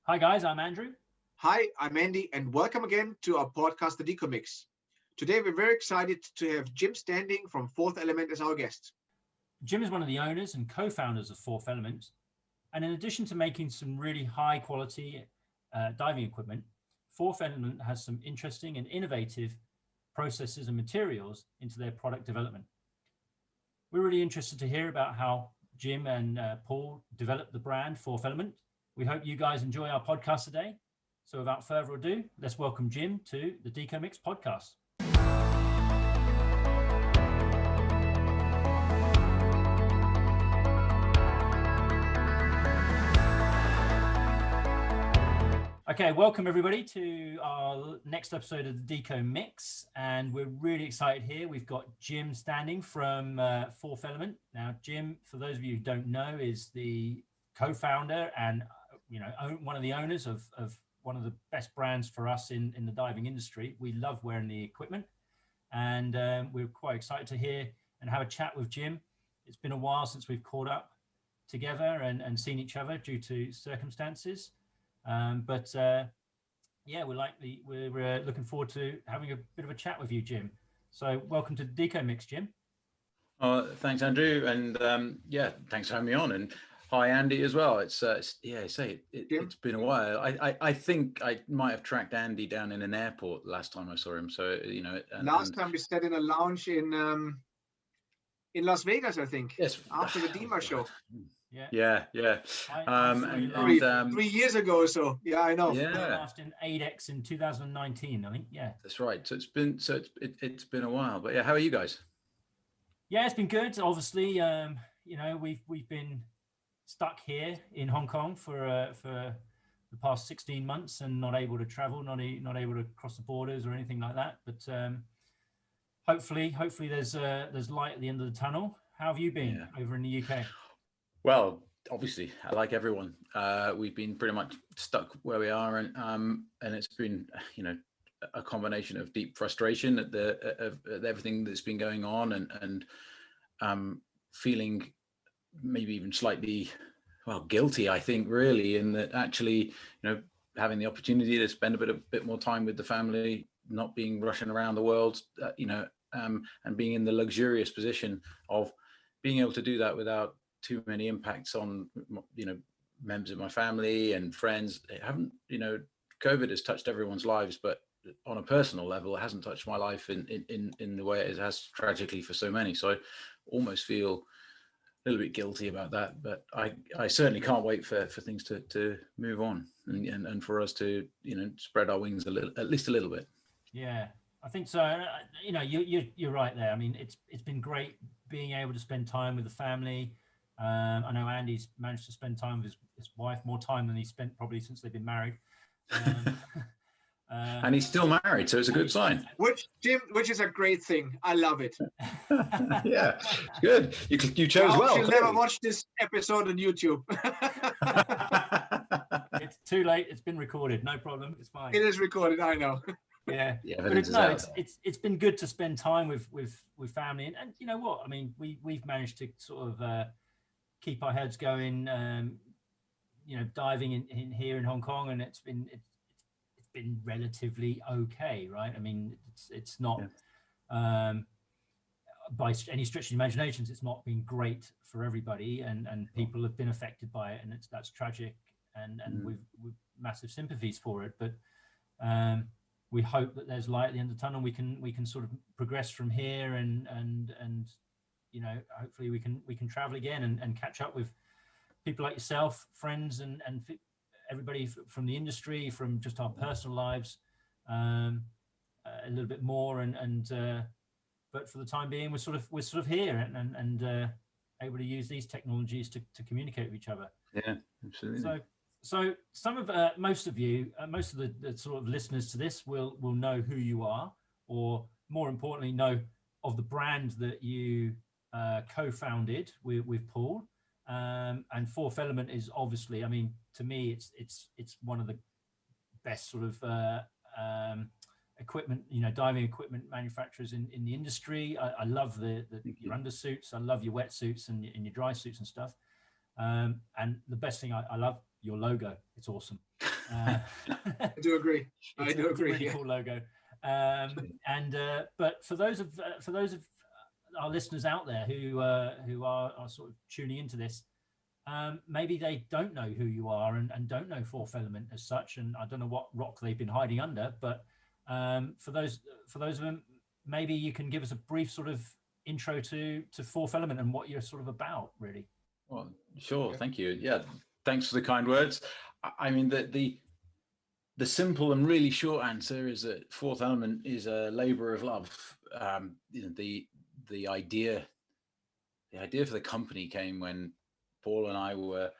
Hi guys, I'm Andrew. Hi, I'm Andy, and welcome again to our podcast, the Deco Mix. Today, we're very excited to have Jim Standing from Fourth Element as our guest. Jim is one of the owners and co-founders of Fourth Element. And in addition to making some really high quality diving equipment, Fourth Element has some interesting and innovative processes and materials into their product development. We're really interested to hear about how Jim and Paul developed the brand Fourth Element. We hope you guys enjoy our podcast today. So without further ado, let's welcome Jim to the Deco Mix Podcast. Okay, welcome everybody to our next episode of the Deco Mix, and we're really excited here. We've got Jim Standing from Fourth Element. Now, Jim, for those of you who don't know, is the co-founder and one of the owners of one of the best brands for us in the diving industry. We love wearing the equipment, and we're quite excited to hear and have a chat with Jim. It's been a while since we've caught up together and seen each other due to circumstances. We're looking forward to having a bit of a chat with you, Jim. So welcome to Deco Mix, Jim. Thanks, Andrew, and thanks for having me on. And hi, Andy, as well. It's been a while. I think I might have tracked Andy down in an airport last time I saw him. So last time we sat in a lounge in Las Vegas, I think. Yes, after the DEMA show. Yeah. 3 years ago or so. Yeah, I know. Yeah, last in ADEX in 2019, I think. Yeah, that's right. So it's been a while. But yeah, how are you guys? Yeah, it's been good. Obviously, we've been stuck here in Hong Kong for the past 16 months and not able to travel, not able to cross the borders or anything like that. But hopefully there's light at the end of the tunnel. How have you been over in the UK? Well, obviously, like everyone, we've been pretty much stuck where we are, and it's been a combination of deep frustration at everything that's been going on, and feeling maybe even slightly guilty, I think, really, in that actually having the opportunity to spend a bit more time with the family, not being rushing around the world, and being in the luxurious position of being able to do that without too many impacts on members of my family and friends. It haven't, COVID has touched everyone's lives, but on a personal level, it hasn't touched my life in the way it has tragically for so many. So I almost feel a little bit guilty about that, but I certainly can't wait for things to move on and for us to spread our wings at least a little bit. Yeah, I think so. You're right there. I mean, it's been great being able to spend time with the family. I know Andy's managed to spend time with his wife, more time than he's spent probably since they've been married. And he's still married, so it's a good sign. Which is a great thing. I love it. Yeah, it's good. You chose well. You'll never watch this episode on YouTube. It's too late. It's been recorded. No problem. It's fine. It is recorded. I know. Yeah, but it's been good to spend time with family, and you know what? I mean, we've managed to sort of keep our heads going. Diving in here in Hong Kong, and it's been relatively okay, right? I mean, it's not by any stretch of the imaginations, it's not been great for everybody, and people have been affected by it, and that's tragic, and we've massive sympathies for it, but we hope that there's light at the end of the tunnel. We can sort of progress from here, and hopefully we can travel again and catch up with people like yourself, friends, and everybody from the industry, from just our personal lives, a little bit more, but for the time being, we're sort of here and able to use these technologies to communicate with each other. Yeah, absolutely. So some of most of the sort of listeners to this will know who you are, or more importantly, know of the brand that you co-founded with Paul. And Fourth Element is obviously, I mean, to me, it's one of the best sort of equipment, diving equipment manufacturers in the industry. I love your undersuits. I love your wetsuits and your dry suits and stuff. And the best thing I love your logo. It's awesome. I do agree. I do agree. It's a really cool logo. But for those of our listeners out there who are sort of tuning into this, maybe they don't know who you are and don't know Fourth Element as such, and I don't know what rock they've been hiding under. But for those of them, maybe you can give us a brief sort of intro to Fourth Element and what you're sort of about, really. Well, sure. Thank you. Yeah, thanks for the kind words. I mean, the simple and really short answer is that Fourth Element is a labor of love. The idea for the company came when Paul and I were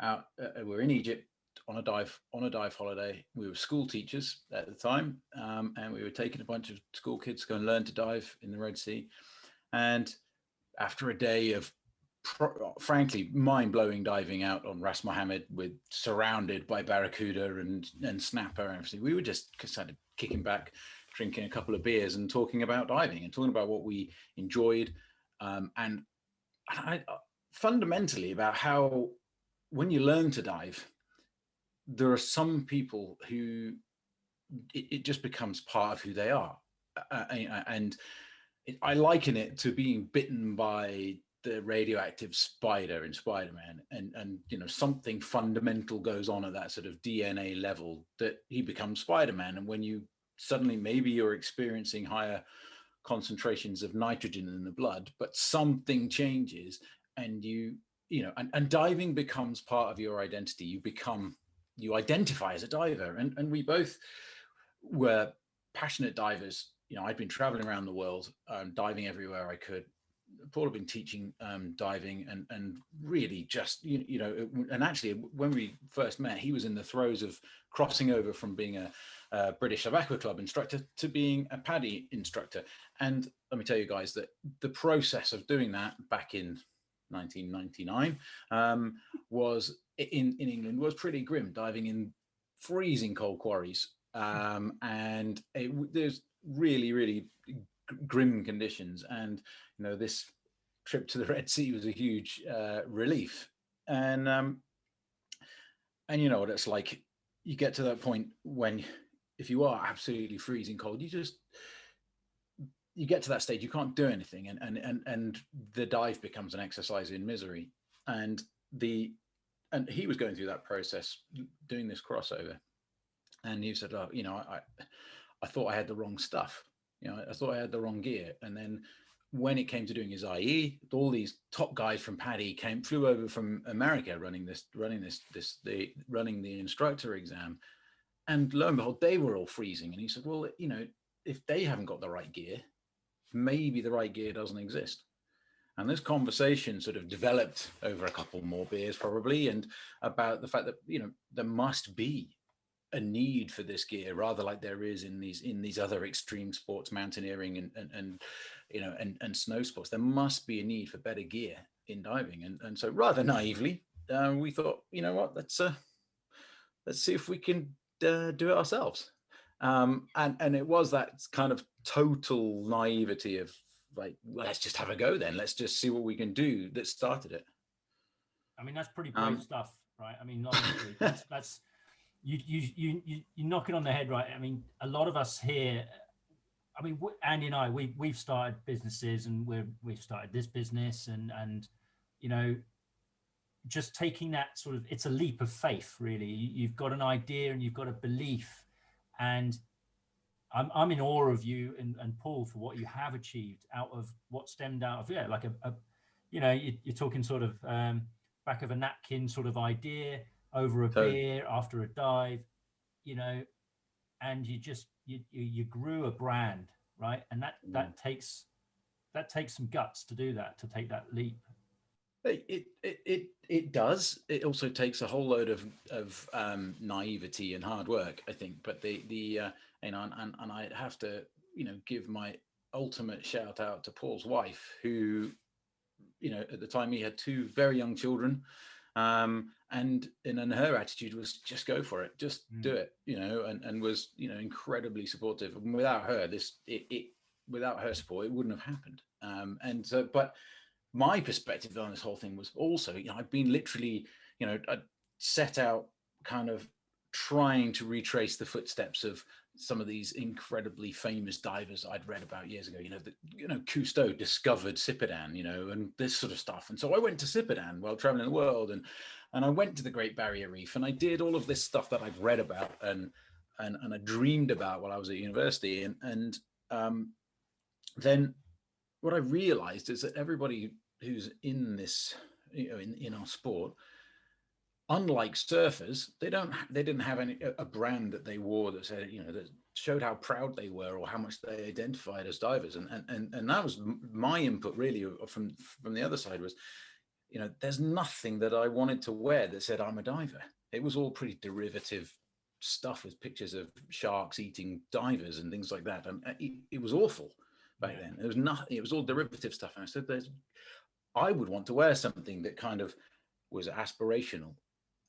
out. We're in Egypt on a dive holiday. We were school teachers at the time, and we were taking a bunch of school kids to go and learn to dive in the Red Sea. And after a day of frankly mind-blowing diving out on Ras Mohammed, with surrounded by barracuda and snapper and everything, we were just kind of kicking back, drinking a couple of beers and talking about diving and talking about what we enjoyed, and fundamentally about how when you learn to dive, there are some people who it just becomes part of who they are, and I liken it to being bitten by the radioactive spider in Spider-Man, and something fundamental goes on at that sort of DNA level that he becomes Spider-Man. And when you suddenly, maybe you're experiencing higher concentrations of nitrogen in the blood, but something changes, and and diving becomes part of your identity. You identify as a diver, and we both were passionate divers. I'd been traveling around the world, diving everywhere I could. Paul had been teaching diving, and really just and actually when we first met, he was in the throes of crossing over from being a British Aqua Club instructor to being a PADI instructor. And let me tell you guys that the process of doing that back in 1999 was in England was pretty grim, diving in freezing cold quarries, and there's really grim conditions. And this trip to the Red Sea was a huge relief. And you know what it's like, you get to that point when, if you are absolutely freezing cold, you get to that stage, you can't do anything, and the dive becomes an exercise in misery. And he was going through that process, doing this crossover, and he said, I thought I had the wrong stuff. I thought I had the wrong gear. And then when it came to doing his IE, all these top guys from PADI flew over from America running the instructor exam. And lo and behold, they were all freezing. And he said, well, if they haven't got the right gear, maybe the right gear doesn't exist. And this conversation sort of developed over a couple more beers probably, and about the fact that, there must be a need for this gear, rather like there is in these other extreme sports, mountaineering and snow sports. There must be a need for better gear in diving. And so rather naively, we thought, let's see if we can do it ourselves. And it was that kind of total naivety of like, well, let's just have a go then. Let's just see what we can do that started it. I mean, that's pretty brave stuff, right? I mean, honestly, that's you knock it on the head, right? I mean, a lot of us here, I mean, Andy and I, we've started businesses, and we've started this business, and just taking that sort of, it's a leap of faith, really. You've got an idea and you've got a belief, and I'm in awe of you and Paul for what you have achieved out of what stemmed out of, like you're talking sort of back of a napkin sort of idea over a beer after a dive, and you grew a brand, right? And that takes some guts to do that, to take that leap. It does. It also takes a whole load of naivety and hard work, I think. But and I have to give my ultimate shout out to Paul's wife, who at the time he had two very young children, and her attitude was just go for it, just do it, and was incredibly supportive. And without her, without her support, it wouldn't have happened. And so, but my perspective on this whole thing was also, I've been literally, I set out kind of trying to retrace the footsteps of some of these incredibly famous divers I'd read about years ago. Cousteau discovered Cipidan, and this sort of stuff. And so I went to Cipidan while traveling the world, and I went to the Great Barrier Reef, and I did all of this stuff that I've read about and I dreamed about while I was at university. And then what I realized is that everybody who's in this, in our sport, unlike surfers, they didn't have a brand that they wore that said, that showed how proud they were or how much they identified as divers. And that was my input really from the other side was, there's nothing that I wanted to wear that said I'm a diver. It was all pretty derivative stuff with pictures of sharks eating divers and things like that. And it was awful back then. It was nothing. It was all derivative stuff. And I said, I would want to wear something that kind of was aspirational,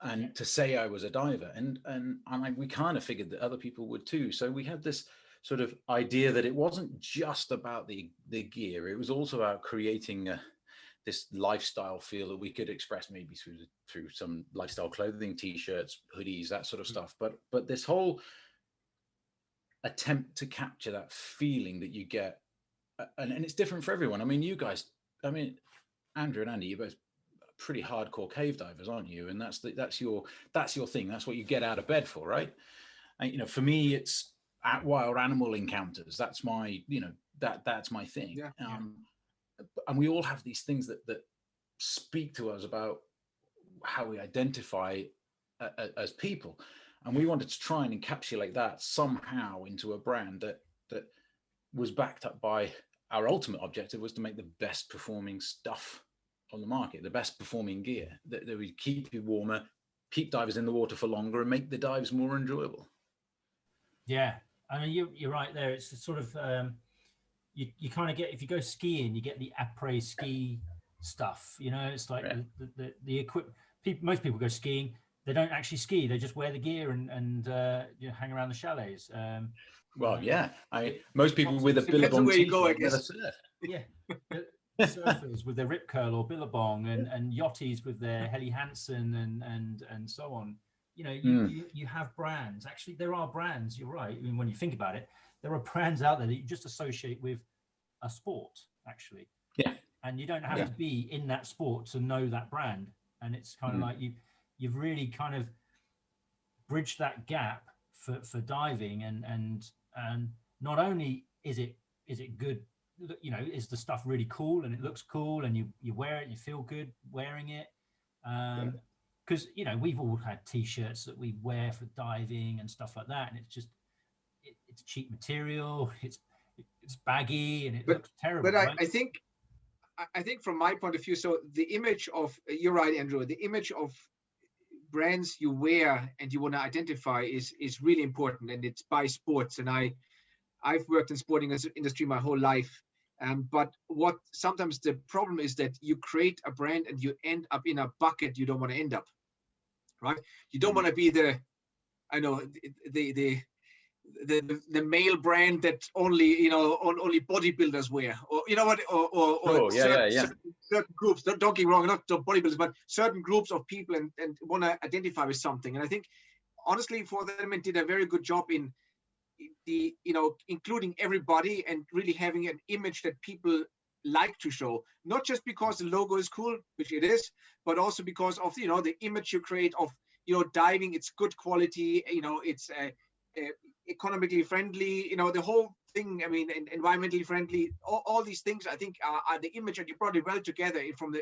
and to say I was a diver, and we kind of figured that other people would too. So we had this sort of idea that it wasn't just about the gear; it was also about creating this lifestyle feel that we could express maybe through some lifestyle clothing, t-shirts, hoodies, that sort of stuff. But this whole attempt to capture that feeling that you get, and it's different for everyone. I mean, you guys, Andrew and Andy, you're both pretty hardcore cave divers, aren't you? And that's your thing. That's what you get out of bed for, right? And for me, it's at wild animal encounters. That's my that's my thing. And we all have these things that speak to us about how we identify as people, and we wanted to try and encapsulate that somehow into a brand that was backed up by our ultimate objective was to make the best performing stuff on the market, the best performing gear that would keep you warmer, keep divers in the water for longer, and make the dives more enjoyable. Yeah, I mean, you're right there. It's sort of you kind of get, if you go skiing, you get the après ski stuff. It's like the equipment. Most people go skiing. They don't actually ski. They just wear the gear and hang around the chalets. Most people with a Billabong t-shirt. Yeah. Surfers with their rip curl or Billabong, and yachties with their Helly Hansen and so on. You have brands. Actually, there are brands. You're right. I mean, when you think about it, there are brands out there that you just associate with a sport, actually. Yeah. And you don't have to be in that sport to know that brand. And it's kind of like you've really kind of bridged that gap for diving, and not only is it good, is the stuff really cool and it looks cool and you wear it and you feel good wearing it, because we've all had t-shirts that we wear for diving and stuff like that, and it's just it's cheap material, it's baggy, and it looks terrible. But I think from my point of view, so the image of, you're right, Andrew, the image of brands you wear and you want to identify is really important, and it's by sports. And I've worked in sporting industry my whole life. But what sometimes the problem is that you create a brand and you end up in a bucket you don't want to end up, right? You don't want to be the male brand that only only bodybuilders wear, or certain groups. Don't get me wrong, not bodybuilders, but certain groups of people, and want to identify with something. And I think honestly, Fourth Element did a very good job in the including everybody and really having an image that people like to show, not just because the logo is cool, which it is, but also because of the image you create of diving. It's good quality, it's economically friendly, the whole thing. I mean, and environmentally friendly. All these things, I think, are the image, and you brought it well together from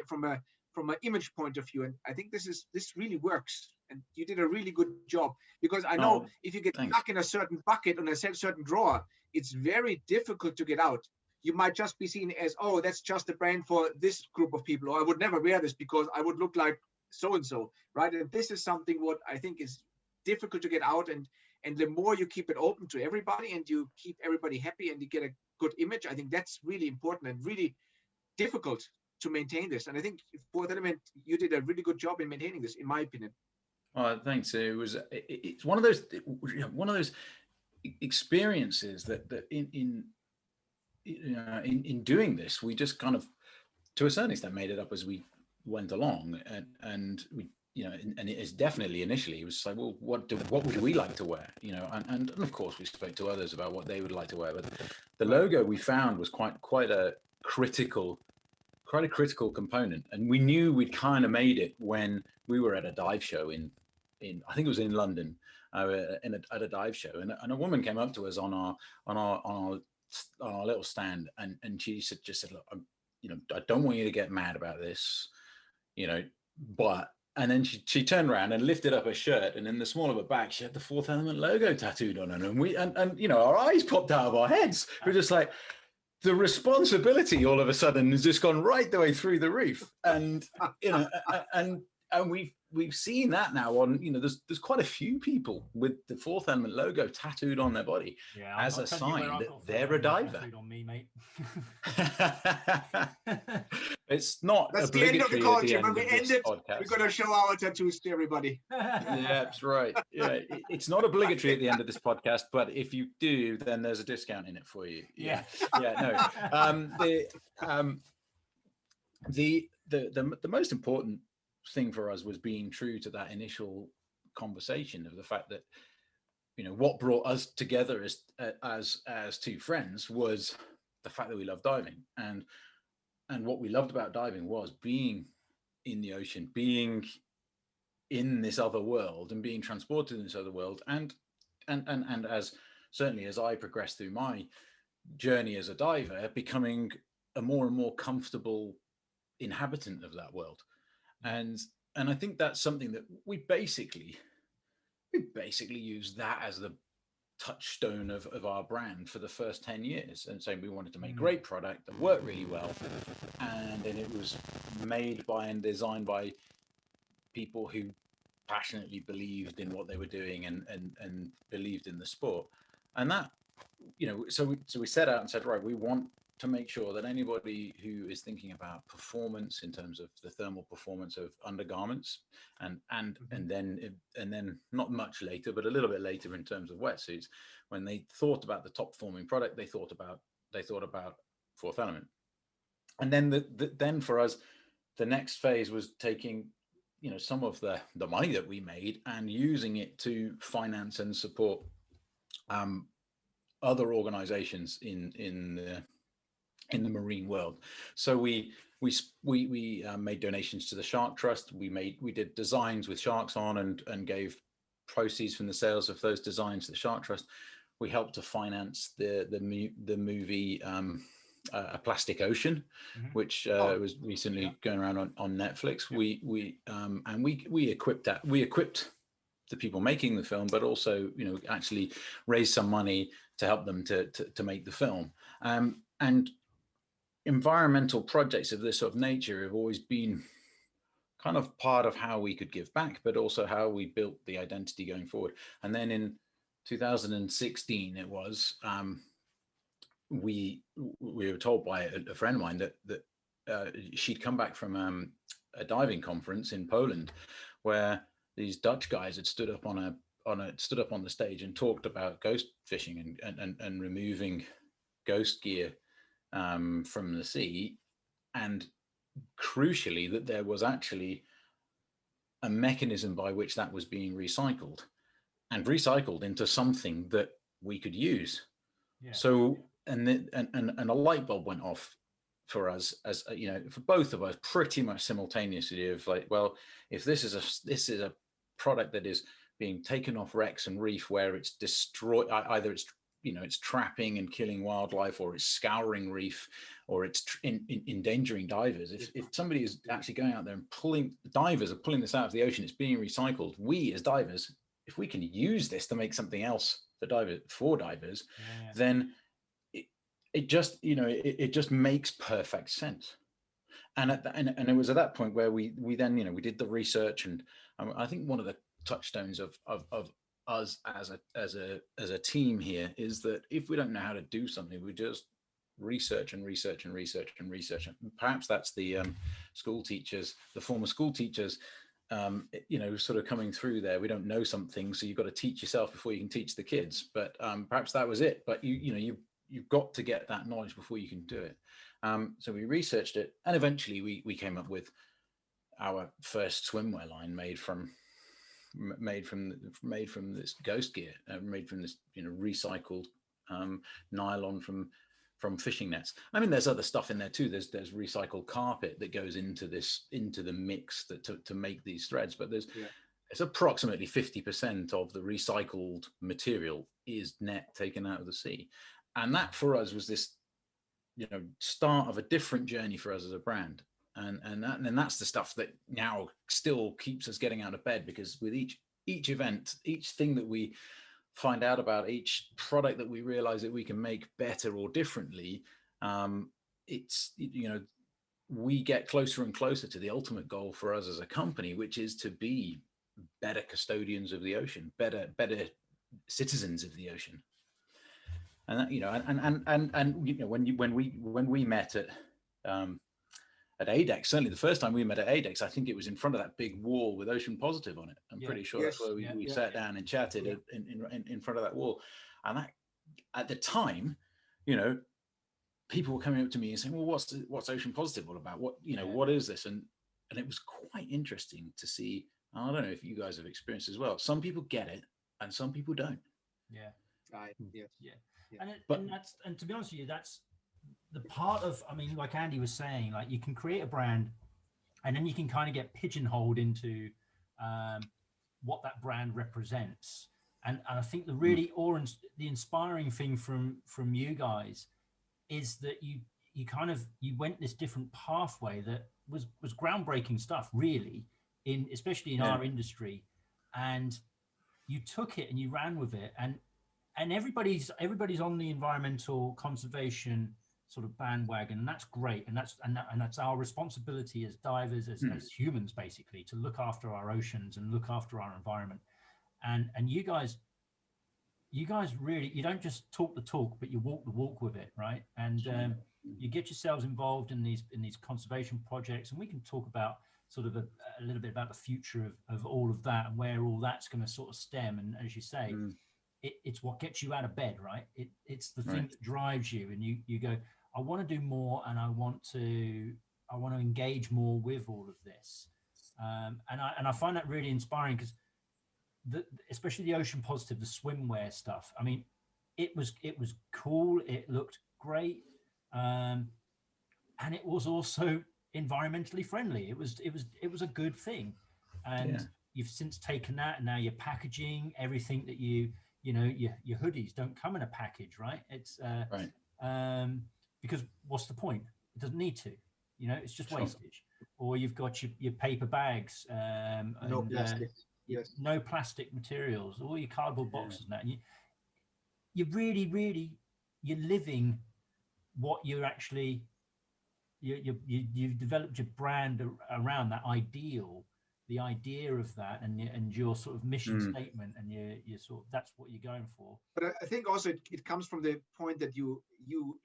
an image point of view. And I think this really works, and you did a really good job, because I know if you get stuck in a certain bucket on a certain drawer, it's very difficult to get out. You might just be seen as, oh, that's just a brand for this group of people, or I would never wear this because I would look like so and so, right? And this is something what I think is difficult to get out, and the more you keep it open to everybody and you keep everybody happy and you get a good image, I think that's really important and really difficult to maintain this. And I think Fourth Element, you did a really good job in maintaining this, in my opinion. Thanks. It's one of those experiences that in doing this, we just kind of, to a certain extent, made it up as we went along, and we and it is definitely initially, it was like, well, what would we like to wear? And of course we spoke to others about what they would like to wear, but the logo we found was quite a critical component. And we knew we'd kind of made it when we were at a dive show in I think it was in London, at a dive show, and a woman came up to us on our little stand, and she just said, look, I don't want you to get mad about this, but, and then she turned around and lifted up her shirt, and in the small of her back, she had the Fourth Element logo tattooed on her, and our eyes popped out of our heads. We're just like, the responsibility all of a sudden has just gone right the way through the roof, and and we've seen that now on, there's quite a few people with the Fourth Element logo tattooed on their body as a sign that they're a diver. On me, mate. It's not that's obligatory. The end of the call, Jim. When we end it, we're going to show our tattoos to everybody. Yeah, that's right. Yeah, it's not obligatory at the end of this podcast, but if you do, then there's a discount in it for you. Yeah. The most important thing for us was being true to that initial conversation of the fact that, what brought us together as two friends was the fact that we love diving, and what we loved about diving was being in the ocean, being in this other world, and being transported in this other world, and as certainly as I progressed through my journey as a diver, becoming a more and more comfortable inhabitant of that world. And I think that's something that we basically used that as the touchstone of our brand for the first 10 years, and saying we wanted to make great product that worked really well, and then it was made by and designed by people who passionately believed in what they were doing and believed in the sport. And that, so we set out and said, right, we want to make sure that anybody who is thinking about performance in terms of the thermal performance of undergarments, and then not much later, but a little bit later in terms of wetsuits, when they thought about the top performing product, they thought about Fourth Element. And then then for us, the next phase was taking some of the money that we made and using it to finance and support other organizations in the marine world. So we made donations to the Shark Trust. We did designs with sharks on and gave proceeds from the sales of those designs to the Shark Trust. We helped to finance the movie A Plastic Ocean, which was recently going around on Netflix. We equipped the people making the film, but also actually raised some money to help them to make the film. And environmental projects of this sort of nature have always been kind of part of how we could give back, but also how we built the identity going forward. And then in 2016, it was we were told by a friend of mine that she'd come back from a diving conference in Poland, where these Dutch guys had stood up on the stage and talked about ghost fishing and removing ghost gear from the sea, and crucially that there was actually a mechanism by which that was being recycled into something that we could use. So and a light bulb went off for us, as for both of us, pretty much simultaneously, of like, well, if this is a product that is being taken off wrecks and reef where it's destroyed, either it's trapping and killing wildlife, or it's scouring reef, or it's endangering divers. If somebody is actually going out there and divers are pulling this out of the ocean, it's being recycled. We as divers, if we can use this to make something else for divers, then it just makes perfect sense. And it was at that point where we then we did the research, and I think one of the touchstones of us as a team here is that if we don't know how to do something, we just research and research and research and research. And perhaps that's the former school teachers, sort of coming through there. We don't know something, so you've got to teach yourself before you can teach the kids. But perhaps that was it. But you've got to get that knowledge before you can do it. So we researched it, and eventually we came up with our first swimwear line made from this ghost gear, made from this recycled nylon from fishing nets. I mean, there's other stuff in there too. There's recycled carpet that goes into the mix to make these threads. But it's approximately 50% of the recycled material is net taken out of the sea, and that for us was this start of a different journey for us as a brand. And that's the stuff that now still keeps us getting out of bed, because with each event, each thing that we find out about, each product that we realize that we can make better or differently, it's we get closer and closer to the ultimate goal for us as a company, which is to be better custodians of the ocean, better citizens of the ocean. And that, when we met at ADEX, certainly the first time we met at ADEX, I think it was in front of that big wall with Ocean Positive on it. I'm pretty sure that's where we sat down and chatted in front of that wall. And that, at the time, people were coming up to me and saying, well, what's Ocean Positive all about? What is this? And it was quite interesting to see. I don't know if you guys have experienced as well. Some people get it and some people don't. Yeah. Right. Yes. Yeah. And to be honest with you, that's the part of, I mean, like Andy was saying, like you can create a brand and then you can kind of get pigeonholed into what that brand represents. And I think the really the inspiring thing from you guys is that you went this different pathway that was groundbreaking stuff, really, especially in our industry, and you took it and you ran with it, and everybody's on the environmental conservation sort of bandwagon, and that's great, and that's our responsibility as divers, as humans, basically, to look after our oceans and look after our environment. And you guys really, you don't just talk the talk, but you walk the walk with it, right? And you get yourselves involved in these conservation projects, and we can talk about sort of a little bit about the future of all of that and where all that's going to sort of stem. And as you say, it's what gets you out of bed, right? It's the thing that drives you, and you go, I want to do more, and I want to engage more with all of this. And I find that really inspiring, because especially the Ocean Positive, the swimwear stuff. I mean, it was cool. It looked great, and it was also environmentally friendly. It was a good thing, and you've since taken that, and now you're packaging everything that your hoodies don't come in a package, right? It's because what's the point? It doesn't need to. It's just wastage. Or you've got your paper bags, no plastic. No plastic materials, all your cardboard boxes and that. And you really, you're living what you're actually, you've developed your brand around that ideal, the idea of that, and your sort of mission statement, and you sort of, that's what you're going for. But I think also it comes from the point that you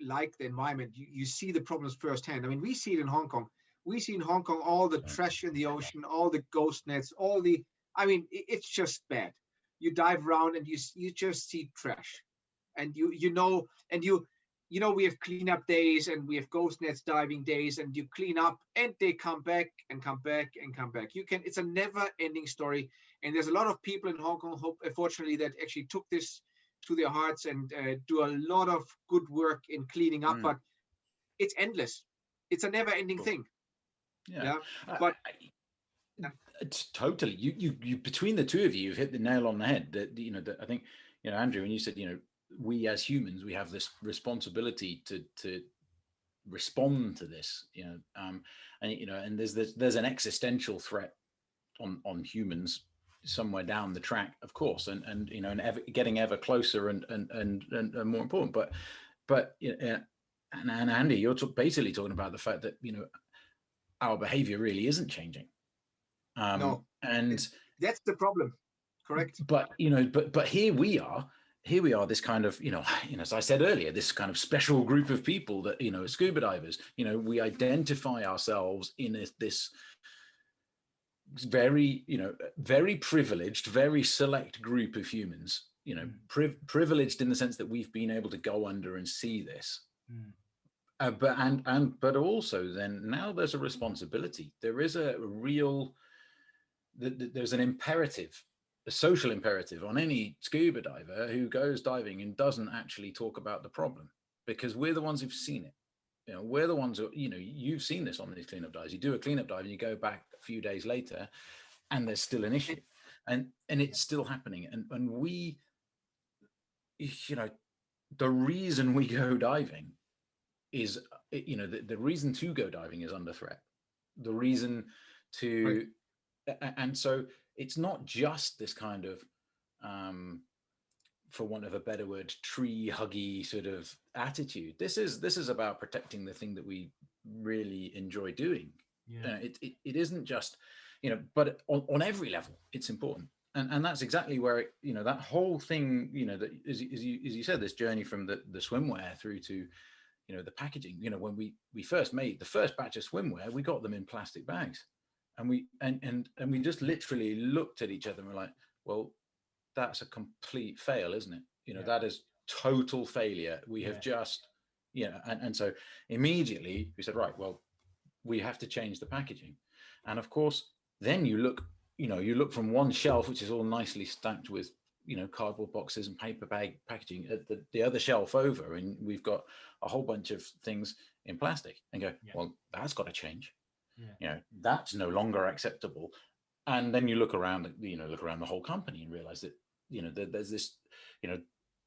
like the environment. You see the problems firsthand. I mean, we see it in Hong Kong. We see in Hong Kong all the trash in the ocean, all the ghost nets, it's just bad. You dive around and you just see trash, and we have cleanup days and we have ghost nets diving days, and you clean up and they come back and come back and come back. It's a never-ending story, and there's a lot of people in Hong Kong, fortunately, that actually took this to their hearts and do a lot of good work in cleaning up. But it's endless. It's a never-ending thing. But. It's totally you between the two of you, you've hit the nail on the head. That I think Andrew, when you said we as humans, we have this responsibility to respond to this, and there's an existential threat on humans somewhere down the track, of course, and getting ever closer and more important. But and Andy, you're basically talking about the fact that our behavior really isn't changing. No, and that's the problem, correct? But here we are, this kind of as I said earlier, this kind of special group of people that scuba divers. We identify ourselves in this very very privileged, very select group of humans. Privileged in the sense that we've been able to go under and see this. But also then now there's a responsibility. There is a real, there's an imperative, a social imperative on any scuba diver who goes diving and doesn't actually talk about the problem, because we're the ones who've seen it. You know, we're the ones who, you know, you've seen this on these cleanup dives. You do a cleanup dive and you go back a few days later and there's still an issue, and it's still happening. And we, you know, the reason we go diving is, you know, the reason to go diving is under threat. The reason to, and so it's not just this kind of, for want of a better word, tree huggy sort of attitude. This is about protecting the thing that we really enjoy doing. Yeah. It isn't just, you know, but on every level, it's important. And that's exactly where it, you know, that whole thing, you know, that as you said, this journey from the swimwear through to, you know, the packaging. You know, when we first made the first batch of swimwear, we got them in plastic bags, and we just literally looked at each other and we're like, well, that's a complete fail, isn't it? You know, that is total failure. We have just, you know, and so immediately we said, right, well, we have to change the packaging. And of course, then you look, you know, you look from one shelf, which is all nicely stacked with, you know, cardboard boxes and paper bag packaging, at the other shelf over, and we've got a whole bunch of things in plastic, and go, well, that's got to change. You know, that's no longer acceptable. And then you look around, you know, look around the whole company and realize that, you know, there's this, you know,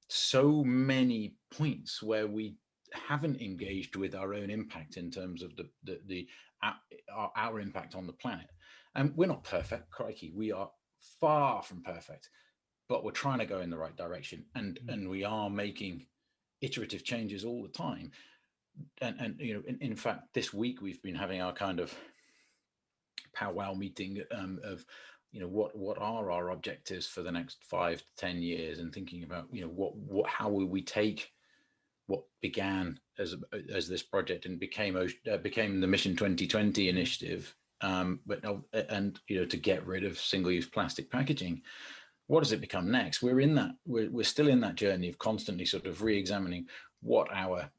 so many points where we haven't engaged with our own impact in terms of our impact on the planet. And we're not perfect, crikey, we are far from perfect, but we're trying to go in the right direction, and we are making iterative changes all the time. And you know, in fact, this week we've been having our kind of powwow meeting of, you know, what are our objectives for the next 5 to 10 years, and thinking about, you know, how will we take what began as this project and became the Mission 2020 initiative, but you know, to get rid of single-use plastic packaging. What does it become next? We're still in that journey of constantly sort of re-examining what our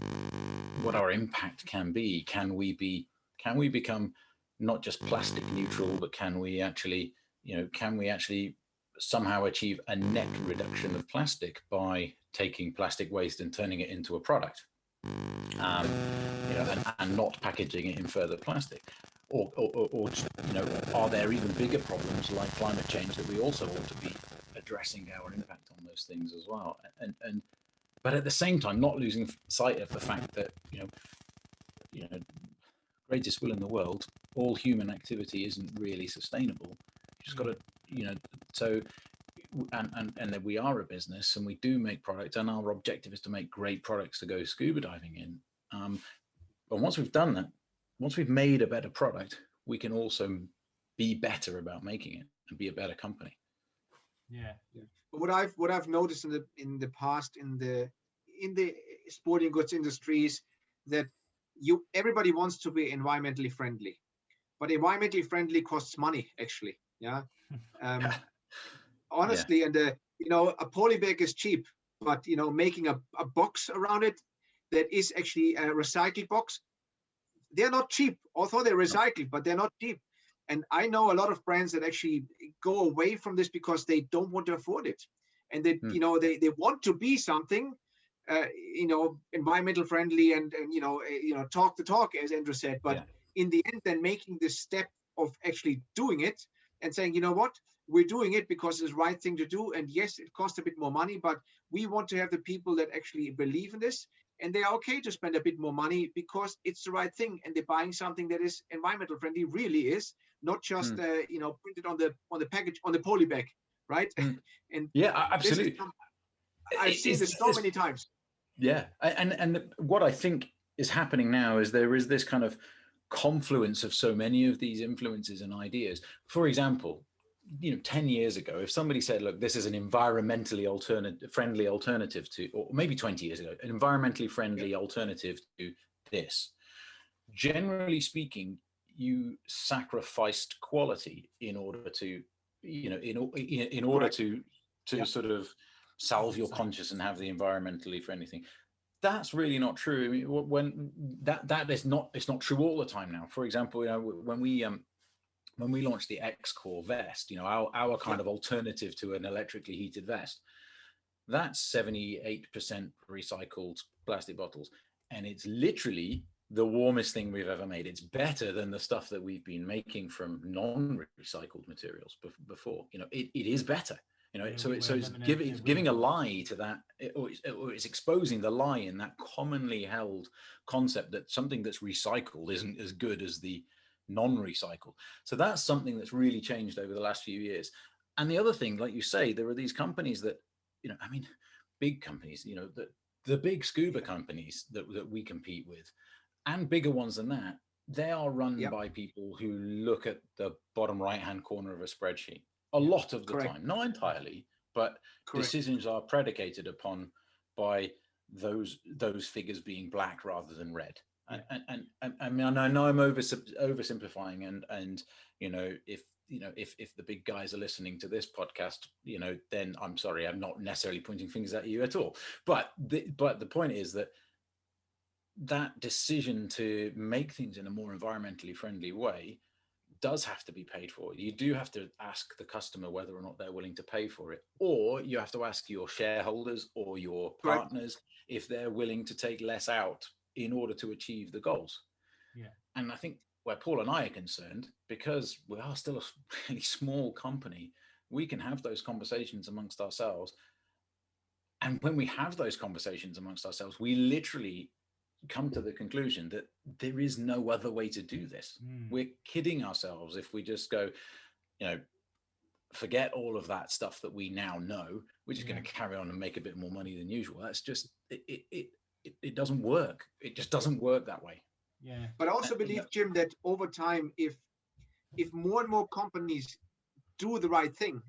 impact can be. Can we become not just plastic neutral, but can we actually somehow achieve a net reduction of plastic by taking plastic waste and turning it into a product, you know, and not packaging it in further plastic? Or you know, are there even bigger problems like climate change that we also ought to be addressing our impact on those things as well? And but at the same time, not losing sight of the fact that, you know, greatest will in the world, all human activity isn't really sustainable. You just got to, you know, so and then we are a business and we do make products, and our objective is to make great products to go scuba diving in. But once we've done that, once we've made a better product, we can also be better about making it and be a better company. Yeah. What I've noticed in the past in the sporting goods industries, that everybody wants to be environmentally friendly, but environmentally friendly costs money, actually. Yeah. Honestly, and you know, a poly bag is cheap, but you know, making a box around it that is actually a recycled box, they're not cheap. Although they're recycled, but they're not cheap. And I know a lot of brands that actually go away from this because they don't want to afford it, and they, you know, they want to be something, you know, environmental friendly and you know, talk the talk, as Andrew said. But in the end, then making this step of actually doing it and saying, you know what, we're doing it because it's the right thing to do. And yes, it costs a bit more money, but we want to have the people that actually believe in this, and they are okay to spend a bit more money because it's the right thing, and they're buying something that is environmental friendly, really is, not just you know, printed on the package, on the poly bag, right? And yeah, absolutely. I've seen this so many times. Yeah, and what I think is happening now is there is this kind of confluence of so many of these influences and ideas. For example, you know, 10 years ago, if somebody said, look, this is an environmentally friendly alternative to, or maybe 20 years ago, an environmentally friendly alternative to this, generally speaking, you sacrificed quality in order to, you know, in order to sort of salve your conscience and have the environmentally friendly thing. That's really not true. I mean, when that is not, it's not true all the time now. For example, when we launched the X Core vest, our kind of alternative to an electrically heated vest, that's 78% recycled plastic bottles, and it's literally the warmest thing we've ever made. It's better than the stuff that we've been making from non-recycled materials before. It is better. So it's giving a lie to that, or it's exposing the lie in that commonly held concept that something that's recycled isn't as good as the non-recycled. So that's something that's really changed over the last few years. And the other thing, like you say, there are these companies that, big companies, the big scuba companies that we compete with, and bigger ones than that, they are run by people who look at the bottom right-hand corner of a spreadsheet a lot of the time, not entirely, but decisions are predicated upon by those figures being black rather than red. And I mean, I know I'm oversimplifying, and if the big guys are listening to this podcast, then I'm sorry, I'm not necessarily pointing fingers at you at all. But the point is that decision to make things in a more environmentally friendly way does have to be paid for. You do have to ask the customer whether or not they're willing to pay for it, or you have to ask your shareholders or your partners if they're willing to take less out in order to achieve the goals. And I think where Paul and I are concerned, because we are still a really small company, we can have those conversations amongst ourselves. And when we have those conversations amongst ourselves, we literally come to the conclusion that there is no other way to do this. We're kidding ourselves if we just go, forget all of that stuff that we now know, we're just going to carry on and make a bit more money than usual. That's just it doesn't work. It just doesn't work that way. But I also believe, Jim, that over time, if more and more companies do the right thing,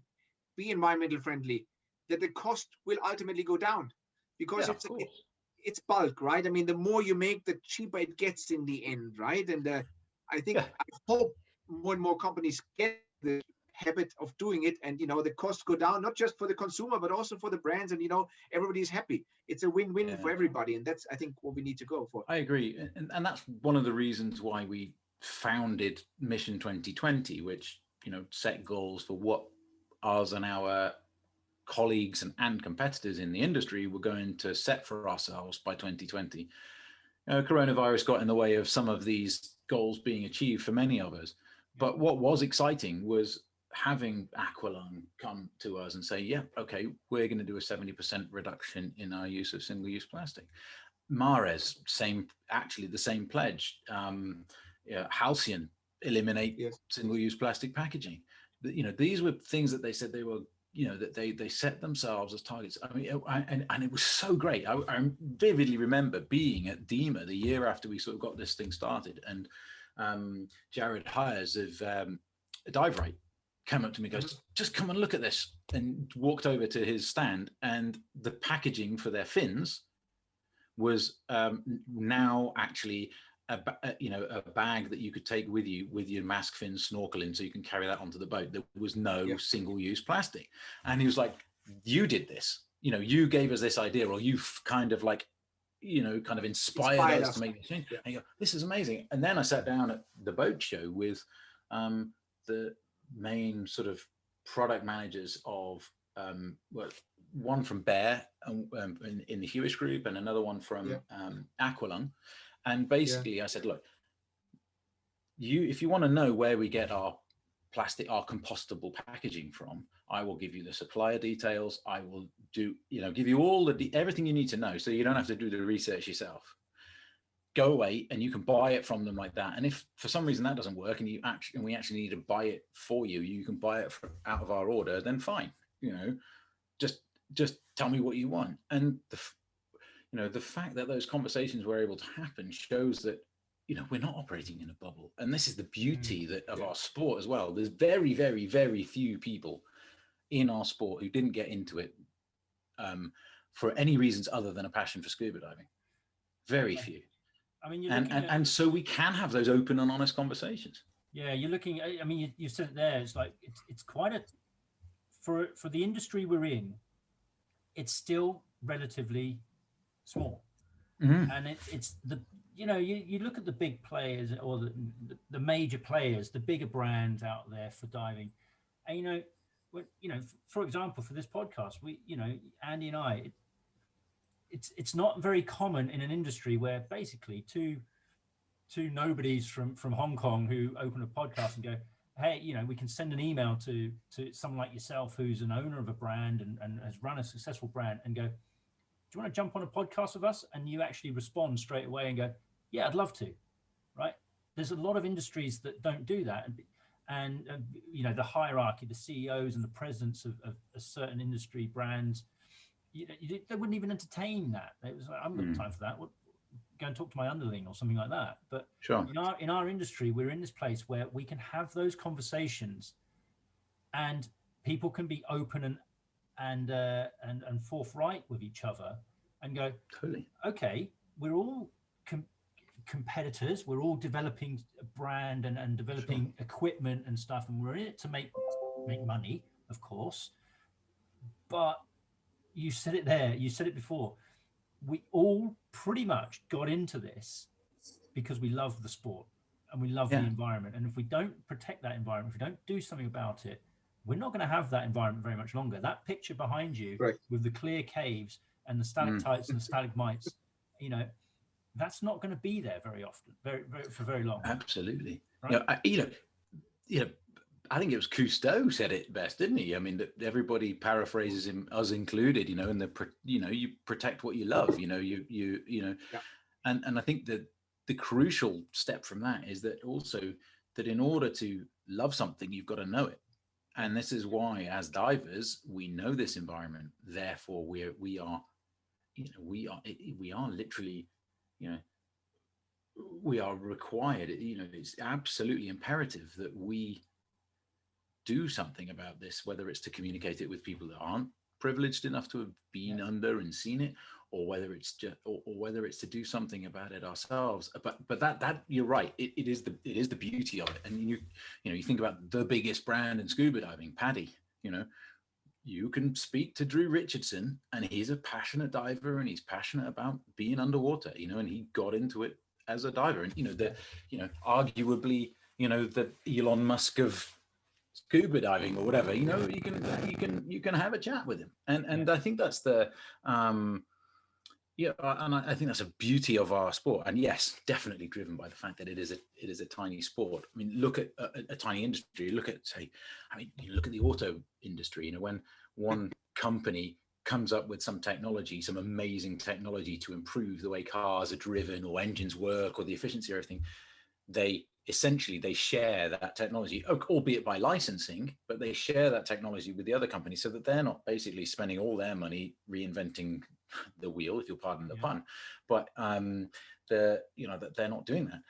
be environmental friendly, that the cost will ultimately go down, because it's bulk, right? I mean, the more you make, the cheaper it gets in the end, right? And I think I hope more and more companies get the habit of doing it, and the costs go down, not just for the consumer but also for the brands, and everybody's happy. It's a win-win for everybody, and that's, I think, what we need to go for. I agree, and that's one of the reasons why we founded Mission 2020, which set goals for what ours and our colleagues and competitors in the industry were going to set for ourselves by 2020. Coronavirus got in the way of some of these goals being achieved for many of us, but what was exciting was having Aqualung come to us and say, we're going to do a 70% reduction in our use of single-use plastic. Mares, the same pledge. Halcyon, eliminate single-use plastic packaging. These were things that they said they were, that they set themselves as targets. I mean, and it was so great. I vividly remember being at DEMA the year after we sort of got this thing started, and Jared Hires of Dive Right came up to me and goes, just come and look at this, and walked over to his stand, and the packaging for their fins was now actually a bag that you could take with you with your mask, fins, snorkeling, so you can carry that onto the boat. There was no single-use plastic. And he was like, you did this, you gave us this idea, or you've kind of inspired us to make this change. And you go, this is amazing. And then I sat down at the boat show with the main sort of product managers of one from Bear in the Hewish group, and another one from Aqualung. And basically I said, look, if you want to know where we get our plastic, our compostable packaging from, I will give you the supplier details. I will give you all everything you need to know, so you don't have to do the research yourself. Go away and you can buy it from them like that. And if for some reason that doesn't work, and we actually need to buy it for you, you can buy it out of our order, then fine. Just tell me what you want. And the fact that those conversations were able to happen shows that we're not operating in a bubble. And this is the beauty of our sport as well. There's very, very, very few people in our sport who didn't get into it for any reasons other than a passion for scuba diving. Very few. I mean, and so we can have those open and honest conversations. Yeah, you're looking. I mean, you said it there. It's like it's quite for the industry we're in. It's still relatively small. And it's the, you know, you look at the big players or the major players, the bigger brands out there for diving, and you know, for example, for this podcast, we, you know, Andy and I, it's not very common in an industry where basically two nobodies from Hong Kong who open a podcast and go, hey, you know, we can send an email to someone like yourself who's an owner of a brand and has run a successful brand and go, do you want to jump on a podcast with us? And you actually respond straight away and go, yeah, I'd love to, right? There's a lot of industries that don't do that. And you know, the hierarchy, the CEOs and the presidents of certain industry brands, you know, they wouldn't even entertain that. It was like, I haven't got time for that. Go and talk to my underling or something like that. But sure, in our industry, we're in this place where we can have those conversations and people can be open and forthright with each other and go, totally, okay, we're all competitors, we're all developing a brand and developing equipment and stuff, and we're in it to make money, of course. But you said it there, you said it before, we all pretty much got into this because we love the sport and we love the environment, and if we don't protect that environment, if we don't do something about it, we're not going to have that environment very much longer. That picture behind you with the clear caves and the stalactites and the stalagmites, you know, that's not going to be there very often, for very long. Absolutely. Right? You know, I think it was Cousteau said it best, didn't he? I mean, that everybody paraphrases him, us included. You know, and you protect what you love. You know, you know, and I think that the crucial step from that is that also that in order to love something, you've got to know it. And this is why, as divers, we know this environment. Therefore, we are literally, you know, we are required. You know, it's absolutely imperative that we do something about this, whether it's to communicate it with people that aren't privileged enough to have been under and seen it, or whether it's just, or whether it's to do something about it ourselves. But that you're right. It is the beauty of it. And you think about the biggest brand in scuba diving, PADI. You know, you can speak to Drew Richardson, and he's a passionate diver, and he's passionate about being underwater. You know, and he got into it as a diver, and arguably, you know, the Elon Musk of scuba diving or whatever. You know, you can have a chat with him, and I think that's the and I think that's a beauty of our sport. And yes, definitely driven by the fact that it is a tiny sport. I mean, look at a tiny industry. Look at, say, you look at the auto industry. You know, when one company comes up with some technology, some amazing technology to improve the way cars are driven or engines work or the efficiency of everything, they share that technology, albeit by licensing, but they share that technology with the other company so that they're not basically spending all their money reinventing the wheel, if you'll pardon the pun, but that they're not doing that,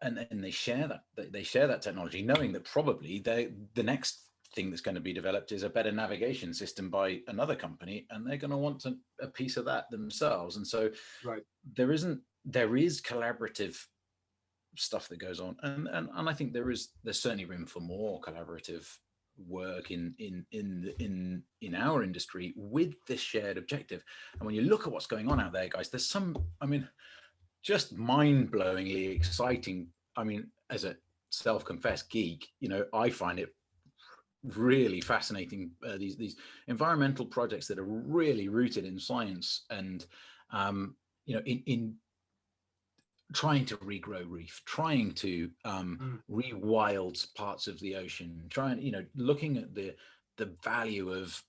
and they share that technology, knowing that probably the next thing that's going to be developed is a better navigation system by another company, and they're going to want a piece of that themselves. And so there is collaborative stuff that goes on, and I think there's certainly room for more collaborative work in our industry with this shared objective. And when you look at what's going on out there, guys, there's some, I mean, just mind-blowingly exciting. I mean, as a self-confessed geek, you know, I find it really fascinating, these environmental projects that are really rooted in science and in trying to regrow reef, trying to rewild parts of the ocean, looking at the value of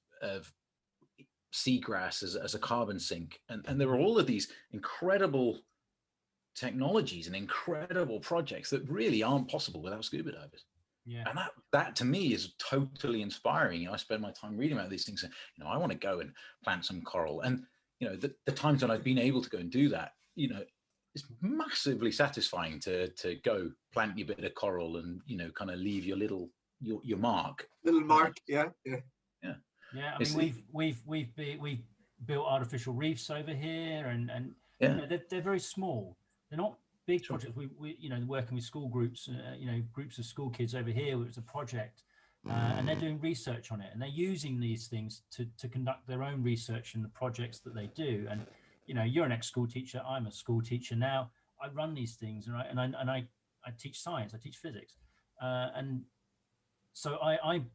seagrass as a carbon sink. And there are all of these incredible technologies and incredible projects that really aren't possible without scuba divers. Yeah. And that to me is totally inspiring. You know, I spend my time reading about these things, and I want to go and plant some coral. And the times when I've been able to go and do that, it's massively satisfying to go plant your bit of coral and kind of leave your your mark. Little mark, yeah. I mean, we've built artificial reefs over here, and they're very small. They're not big projects. We working with school groups, groups of school kids over here. It's a project, and they're doing research on it, and they're using these things to conduct their own research in the projects that they do. And you're an ex-school teacher, I'm a school teacher now. I run these things, right? And I teach science, I teach physics, and so I'm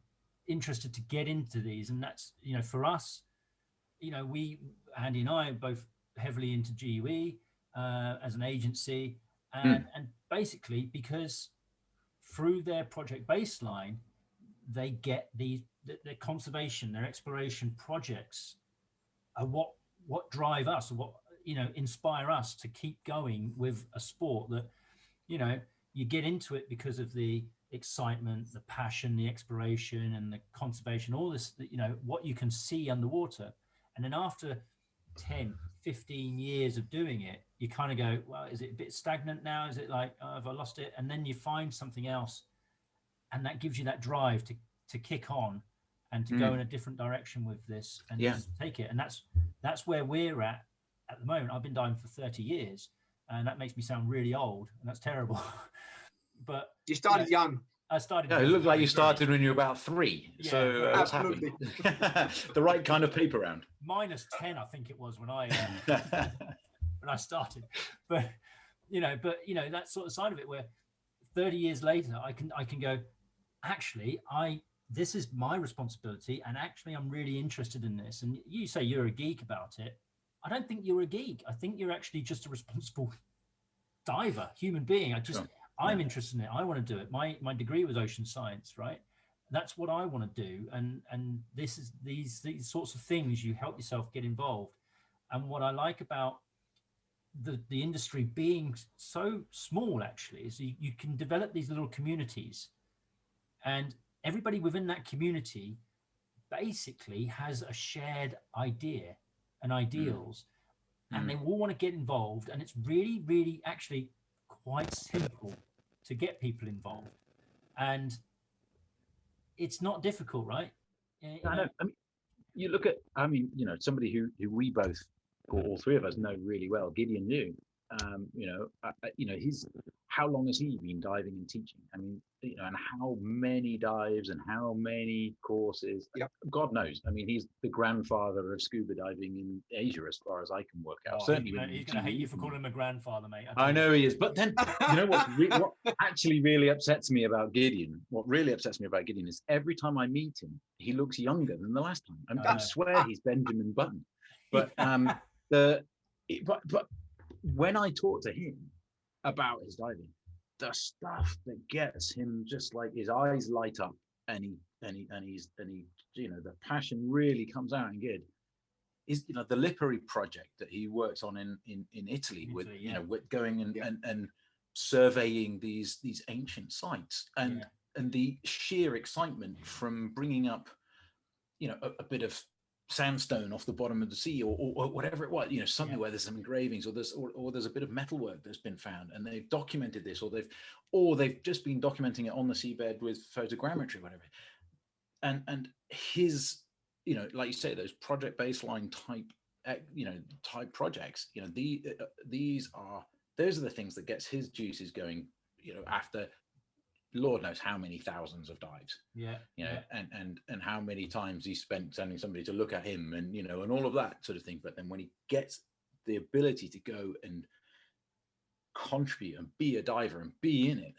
interested to get into these. And that's, for us, Andy and I are both heavily into GUE as an agency, and basically because through their project baseline, they get their conservation, their exploration projects are what drive us, or what inspire us to keep going with a sport that you get into it because of the excitement, the passion, the exploration, and the conservation, all this, what you can see underwater. And then after 10, 15 years of doing it, you kind of go, well, is it a bit stagnant now? Is it like, oh, have I lost it? And then you find something else, and that gives you that drive to kick on and to go in a different direction with this and just take it. And that's where we're at the moment. I've been diving for 30 years, and that makes me sound really old, and that's terrible. But you started young. I started. Yeah, it looked like you started when you were about 3. Yeah, so what's happened? The right kind of paper round. -10, I think it was when I when I started. But that sort of side of it, where 30 years later, I can go, actually, this is my responsibility, and actually I'm really interested in this. And you say you're a geek about it. I don't think you're a geek. I think you're actually just a responsible diver, human being. I'm interested in it. I want to do it. My degree was ocean science, right? That's what I want to do. And this is these sorts of things, you help yourself get involved. And what I like about the industry being so small, actually, is you can develop these little communities, and everybody within that community basically has a shared idea and ideals, and they all want to get involved. And it's really, really actually quite simple to get people involved, and it's not difficult, right? I know. I mean, you look at, somebody who we both, or all three of us, know really well, Gideon New. How long has he been diving and teaching? I mean, and how many dives and how many courses? Yep. God knows. I mean, he's the grandfather of scuba diving in Asia, as far as I can work out. Oh, Certainly, he's going to hate you for calling him a grandfather, mate. I know he is. But then, what actually really upsets me about Gideon? What really upsets me about Gideon is every time I meet him, he looks younger than the last time. I swear he's Benjamin Button. But but when I talk to him about his diving, the stuff that gets him, just like his eyes light up, and he's the passion really comes out in good, is the Lipari project that he works on in Italy, with with going and surveying these ancient sites, and the sheer excitement from bringing up a bit of sandstone off the bottom of the sea, or whatever it was, something where there's some engravings, or there's a bit of metalwork that's been found, and they've documented this, or they've just been documenting it on the seabed with photogrammetry, whatever. And his, like you say, those project baseline type projects, those are the things that gets his juices going, after Lord knows how many thousands of dives, and how many times he spent sending somebody to look at him, and and all of that sort of thing. But then when he gets the ability to go and contribute and be a diver and be in it,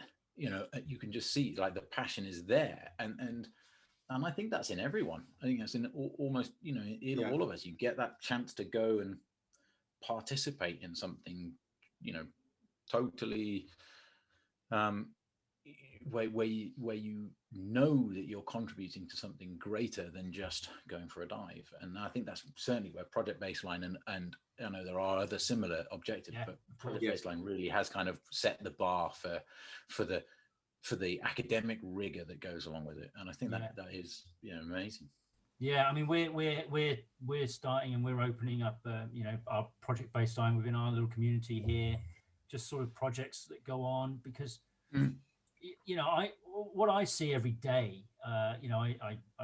you can just see like the passion is there, and I think that's in everyone. I think that's in almost in all of us. You get that chance to go and participate in something, totally. Where you know that you're contributing to something greater than just going for a dive. And I think that's certainly where Project Baseline, and I know there are other similar objectives, but Project Baseline really has kind of set the bar for the academic rigor that goes along with it. And I think that is amazing. Yeah, I mean, we're starting, and we're opening up our Project Baseline within our little community here, just sort of projects that go on, because what I see every day, I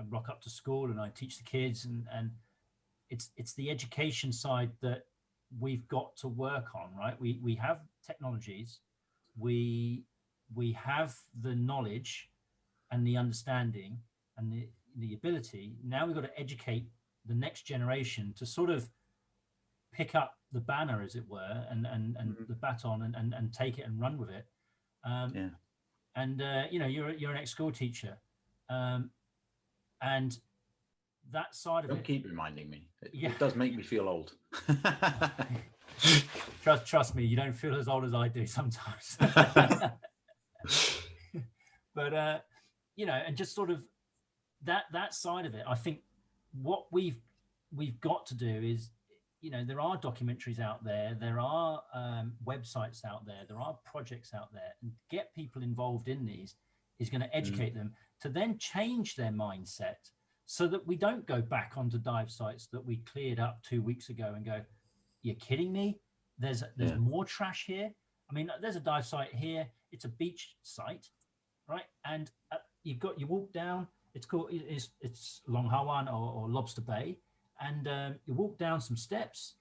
rock up to school and I teach the kids, and it's the education side that we've got to work on, right? We have technologies, we have the knowledge and the understanding and the ability. Now we've got to educate the next generation to sort of pick up the banner, as it were, and the baton, and take it and run with it. And you know, you're an ex-school teacher, and that side of it. Don't keep reminding me. It does make me feel old. Trust me, you don't feel as old as I do sometimes. But you know, and just sort of that side of it, I think what we've got to do is, you know, there are documentaries out there, there are websites out there are projects out there, and get people involved in these is going to educate them to then change their mindset, so that we don't go back onto dive sites that we cleared up 2 weeks ago and go, you're kidding me? There's more trash here. I mean, there's a dive site here. It's a beach site, right? And you walk down. It's called it's Long Hawan or Lobster Bay, and you walk down some steps,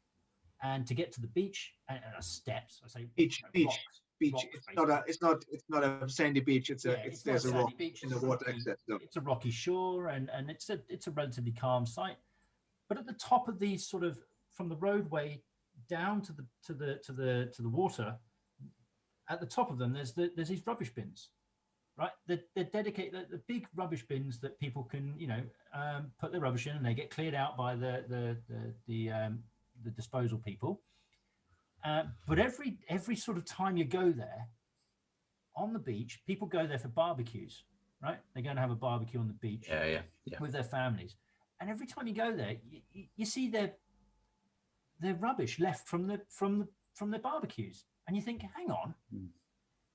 and to get to the beach, steps. I say beach. Rocks, It's not a sandy beach. There's a rock beach. in the water access. It's a rocky shore, and it's a relatively calm site. But at the top of these, sort of from the roadway down to the water, at the top of them there's these rubbish bins, right? They're dedicated, the big rubbish bins that people can, you know, put their rubbish in, and they get cleared out by the disposal people. But every sort of time you go there on the beach, people go there for barbecues, right? They're going to have a barbecue on the beach with their families, and every time you go there, you see their rubbish left from their barbecues, and you think, hang on,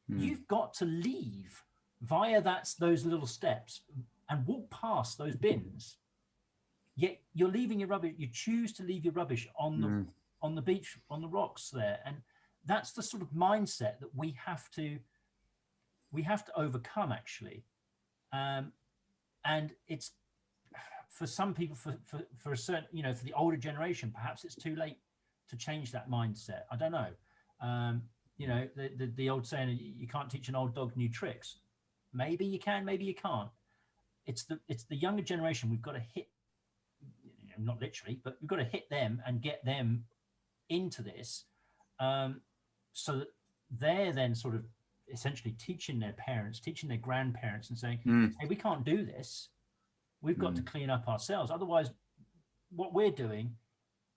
you've got to leave via those little steps and walk past those bins, yet you're leaving your rubbish. You choose to leave your rubbish on the beach, on the rocks there, and that's the sort of mindset that we have to overcome, actually. And it's, for some people, for a certain, you know, for the older generation, perhaps it's too late to change that mindset. I don't know. You know, the old saying, you can't teach an old dog new tricks. Maybe you can, maybe you can't. It's the younger generation. We've got to hit, you know, not literally, but we've got to hit them and get them into this, so that they're then sort of essentially teaching their parents, teaching their grandparents, and saying, hey, we can't do this. We've got to clean up ourselves. Otherwise, what we're doing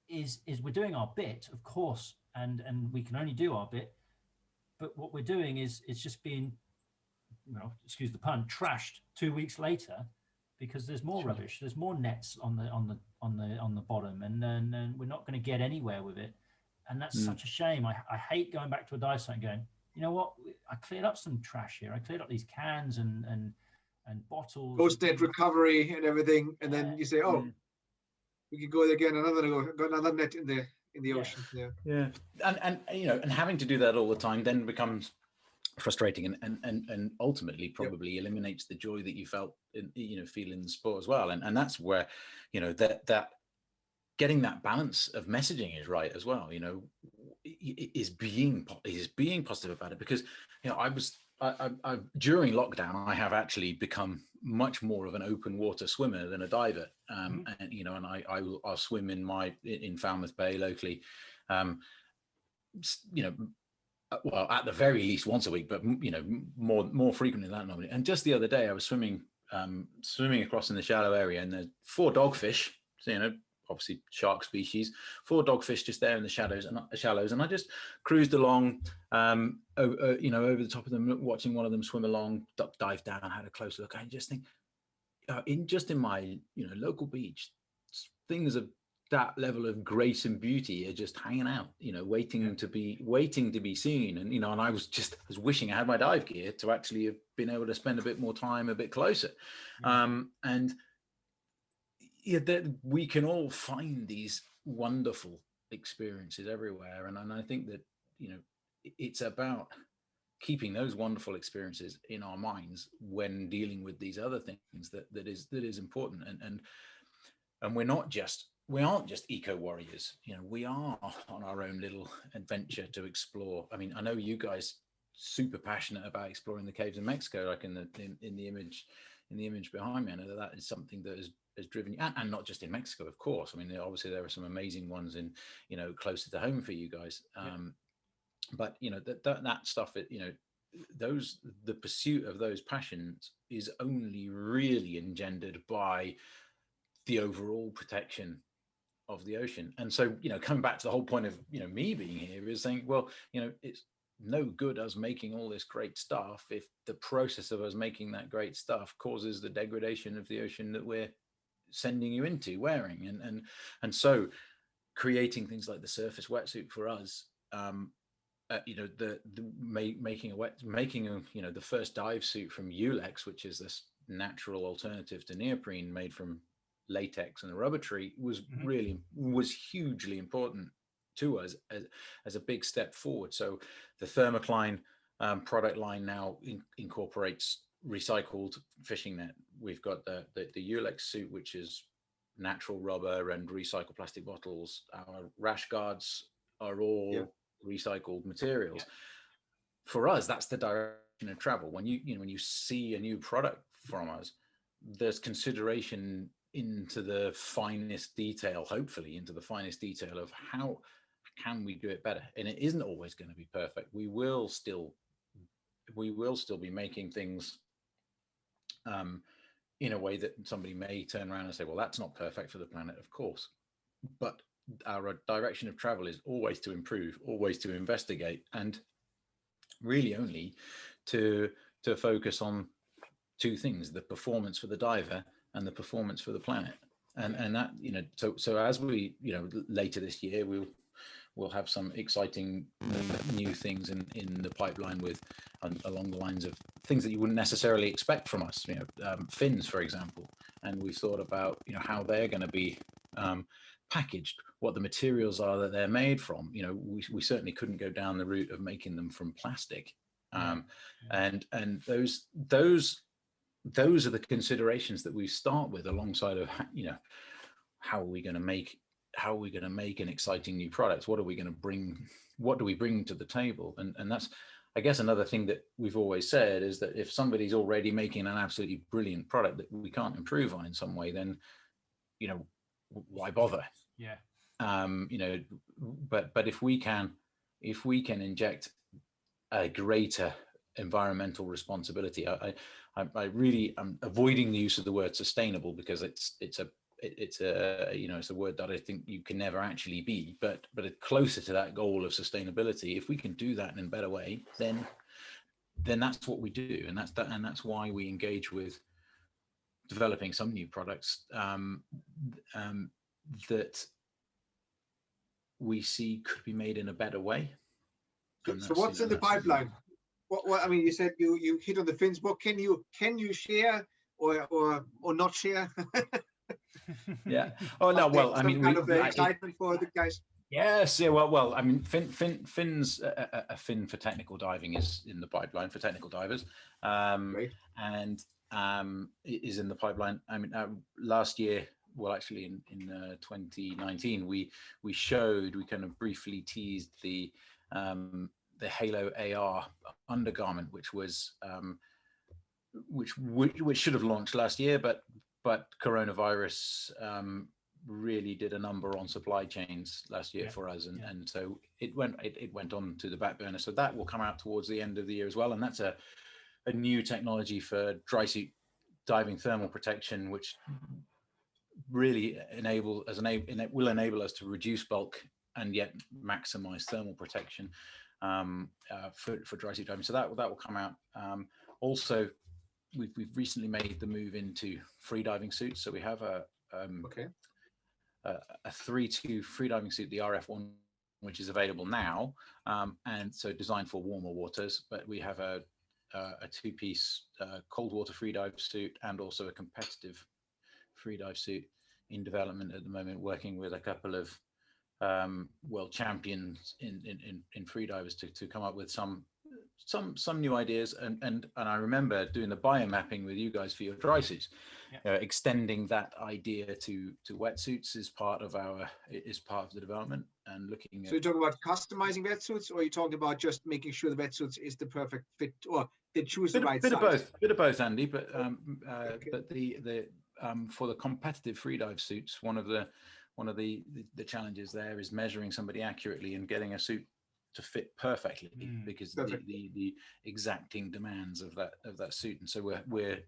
is we're doing our bit, of course, and we can only do our bit. But what we're doing is just being, well, excuse the pun, trashed 2 weeks later, because there's more rubbish, there's more nets on the bottom, and then we're not going to get anywhere with it. And that's such a shame. I hate going back to a dive site and going, you know what, I cleared up some trash here. I cleared up these cans and bottles, post-net recovery and everything, and then you say, oh, we can go there again, another net in the ocean. And you know, and having to do that all the time then becomes frustrating, and ultimately probably eliminates the joy that you felt in, you know, feeling the sport as well. And that's where, you know, that getting that balance of messaging is right as well, you know, is being positive about it. Because, you know, I during lockdown, I have actually become much more of an open water swimmer than a diver. And, you know, and I'll swim in Falmouth Bay locally, you know, well, at the very least once a week, but, you know, more frequently than that normally. And just the other day I was swimming across in the shallow area, and there's 4 dogfish, so, you know, obviously shark species, 4 dogfish just there in the shallows, and I just cruised along, you know, over the top of them, watching one of them swim along, duck dive down, had a close look. I just think, in my, you know, local beach, things of that level of grace and beauty are just hanging out, you know, waiting to be seen. And, you know, and I was wishing I had my dive gear to actually have been able to spend a bit more time a bit closer. And yeah, that we can all find these wonderful experiences everywhere. And I think that, you know, it's about keeping those wonderful experiences in our minds when dealing with these other things that is important. And we aren't just eco warriors, you know, we are on our own little adventure to explore. I mean, I know you guys super passionate about exploring the caves in Mexico, like in the image in the image behind me. I know that is something that has driven you, and not just in Mexico, of course. I mean, obviously there are some amazing ones in, closer to home for you guys. But that stuff, the pursuit of those passions is only really engendered by the overall protection of the ocean. And so, coming back to the whole point of, me being here is saying, well, it's no good us making all this great stuff if the process of us making that great stuff causes the degradation of the ocean that we're sending you into wearing. And so creating things like the surface wetsuit for us, making the first dive suit from Ulex, which is this natural alternative to neoprene made from latex and a rubber tree, was hugely important to us as a big step forward. So the Thermocline product line now incorporates recycled fishing net. We've got the Ulex suit, which is natural rubber and recycled plastic bottles. Our rash guards are all recycled materials. For us, that's the direction of travel. When you see a new product from us, there's consideration into the finest detail, hopefully into the finest detail of how can we do it better. And it isn't always going to be perfect. We will still be making things in a way that somebody may turn around and say, well, that's not perfect for the planet, of course. But our direction of travel is always to improve, always to investigate, and really only to focus on two things: the performance for the diver and the performance for the planet. And that, so as we, later this year, we'll have some exciting new things in the pipeline with along the lines of things that you wouldn't necessarily expect from us, fins, for example. And we've thought about, how they're going to be packaged, what the materials are that they're made from. We certainly couldn't go down the route of making them from plastic. And those are the considerations that we start with alongside of, how are we going to make an exciting new product? What do we bring to the table? And that's, I guess, another thing that we've always said is that if somebody's already making an absolutely brilliant product that we can't improve on in some way, then, why bother? But if we can inject a greater environmental responsibility, I really am avoiding the use of the word sustainable, because it's a word that I think you can never actually be, but closer to that goal of sustainability. If we can do that in a better way, then that's what we do, and that's why we engage with developing some new products that we see could be made in a better way. So what's in the pipeline? What I mean, you said you hit on the fins, but can you share or not share? Yeah. Oh no. Well, I mean, kind of excitement for the guys. Yes. Yeah. Well. I mean, fins. A fin for technical diving is in the pipeline for technical divers, and it is in the pipeline. I mean, last year, well, actually, in 2019, we kind of briefly teased the Halo AR undergarment, which should have launched last year, but coronavirus really did a number on supply chains last year for us, and so it went on to the back burner. So that will come out towards the end of the year as well, and that's a new technology for dry suit diving thermal protection, which really will enable us to reduce bulk and yet maximize thermal protection for dry suit diving. So that will come out. Also, we've recently made the move into free diving suits. So we have a 3-2 free diving suit, the RF1, which is available now, and so designed for warmer waters. But we have a 2-piece cold water free dive suit and also a competitive free dive suit in development at the moment, working with a couple of world champions in free divers to come up with some some new ideas, and I remember doing the biomapping with you guys for your dry suits. Extending that idea to wetsuits is part of the development, and looking at. So you're talking about customizing wetsuits, or are you talking about just making sure the wetsuits is the perfect fit, or they choose the right size? Bit of both, Andy. But but the for the competitive freedive suits, one of the challenges there is measuring somebody accurately and getting a suit to fit perfectly, because the exacting demands of that suit. And so we're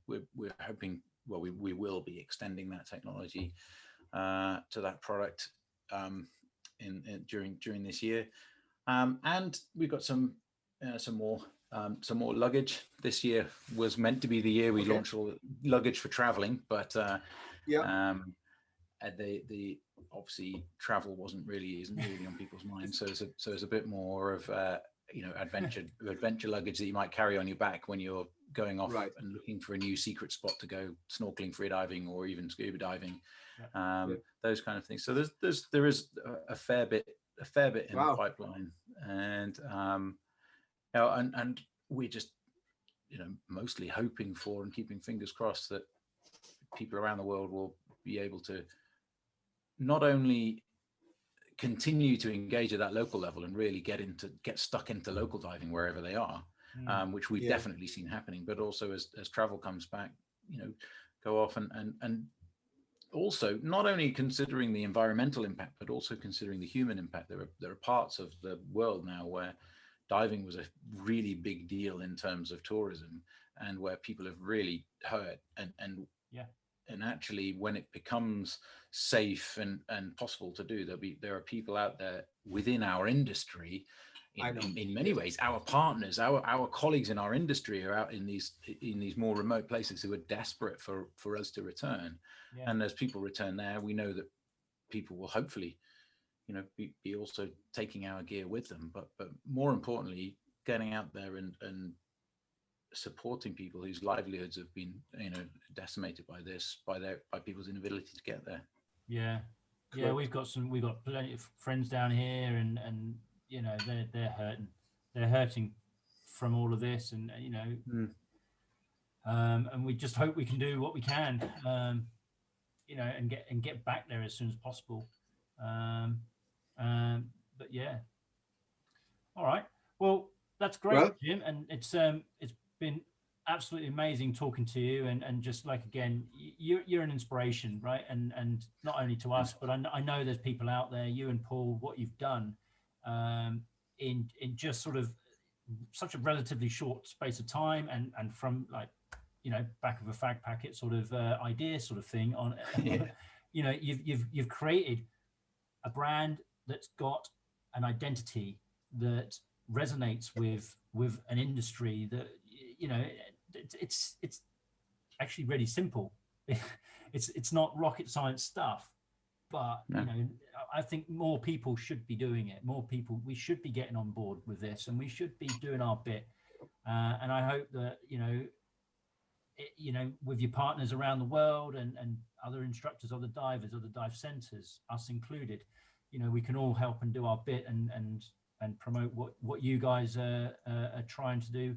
hoping, well, we will be extending that technology to that product during this year, and we've got some more luggage. This year was meant to be the year we launched all luggage for traveling, but the obviously travel isn't really on people's minds. So it's a bit more of adventure luggage that you might carry on your back when you're going off and looking for a new secret spot to go snorkeling, free diving, or even scuba diving, those kind of things. So there is a fair bit in the pipeline, and and we're just mostly hoping for and keeping fingers crossed that people around the world will be able to not only continue to engage at that local level and really get stuck into local diving wherever they are, which we've definitely seen happening, but also as travel comes back, go off and also not only considering the environmental impact, but also considering the human impact. There are parts of the world now where diving was a really big deal in terms of tourism, and where people have really hurt, and actually when it becomes safe and possible to do, there are people out there within our industry, in many ways, our partners, our colleagues in our industry are out in these more remote places who are desperate for us to return. And as people return there, we know that people will hopefully be also taking our gear with them, but more importantly, getting out there and supporting people whose livelihoods have been decimated by this, by people's inability to get there. We've got plenty of friends down here, and they're hurting from all of this, and and we just hope we can do what we can, and get back there as soon as possible. But all right, well, that's great, Jim, and it's been absolutely amazing talking to you, and just like, again, you're an inspiration, right? And not only to us, but I know there's people out there, you and Paul, what you've done in just sort of such a relatively short space of time, and from back of a fag packet sort of idea sort of thing on you've created a brand that's got an identity that resonates with an industry that it's actually really simple. It's not rocket science stuff, but I think more people should be doing it. We should be getting on board with this, and we should be doing our bit. And I hope that with your partners around the world, and other instructors, other divers, other dive centers, us included, we can all help and do our bit and promote what you guys are trying to do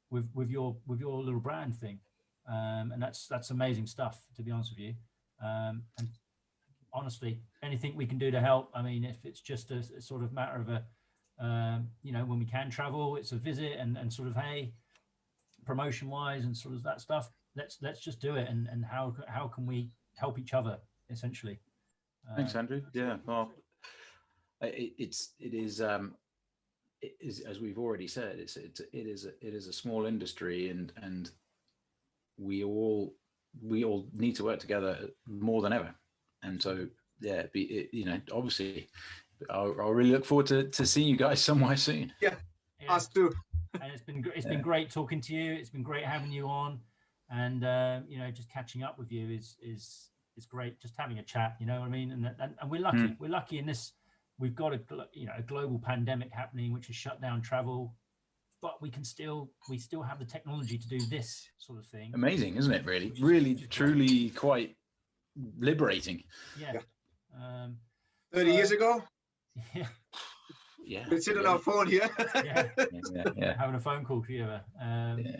with your little brand thing, and that's amazing stuff, to be honest with you. And honestly, anything we can do to help. I mean, if it's just a sort of matter of when we can travel, it's a visit and sort of, hey, promotion wise and sort of that stuff, let's just do it. And how can we help each other, essentially? Thanks, Andrew. Yeah, well, it is as we've already said, it is a small industry, and we all need to work together more than ever. And so obviously I'll really look forward to seeing you guys somewhere soon. Yeah. Us too. And it's been great talking to you. It's been great having you on, and just catching up with you is great. Just having a chat, you know what I mean? And we're lucky. We're lucky in this. We've got a global pandemic happening, which has shut down travel, but we still have the technology to do this sort of thing. Amazing, isn't it? Really, truly quite liberating. Yeah. 30 years ago. Yeah. yeah. We'll sit on our phone here. Yeah. Having a phone call together.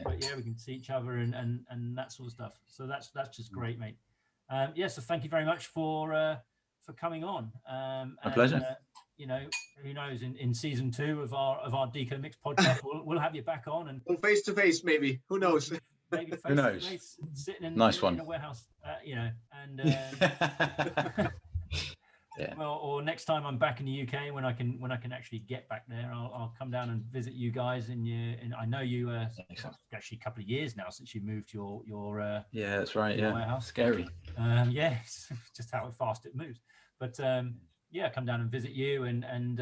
But yeah, we can see each other and that sort of stuff. So that's just great, mate. So thank you very much for coming on. My pleasure. You know, who knows, in season 2 of our Deco Mix podcast, we'll have you back on and face to face, maybe. Who knows? Maybe face Who knows? To face, sitting in a warehouse, you know, and yeah. well, or next time I'm back in the UK when I can actually get back there, I'll come down and visit you guys. And I know you actually a couple of years now since you moved your yeah, that's right. Yeah, warehouse. Scary. It's just how fast it moves. But come down and visit you and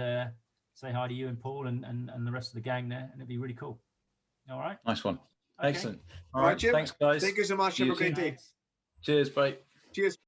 say hi to you and Paul and the rest of the gang there, and it'd be really cool. All right. Nice one. Okay. Excellent. All right, Jim. Thanks, guys. Thank you so much. Have a great day. Cheers. Bye. Cheers.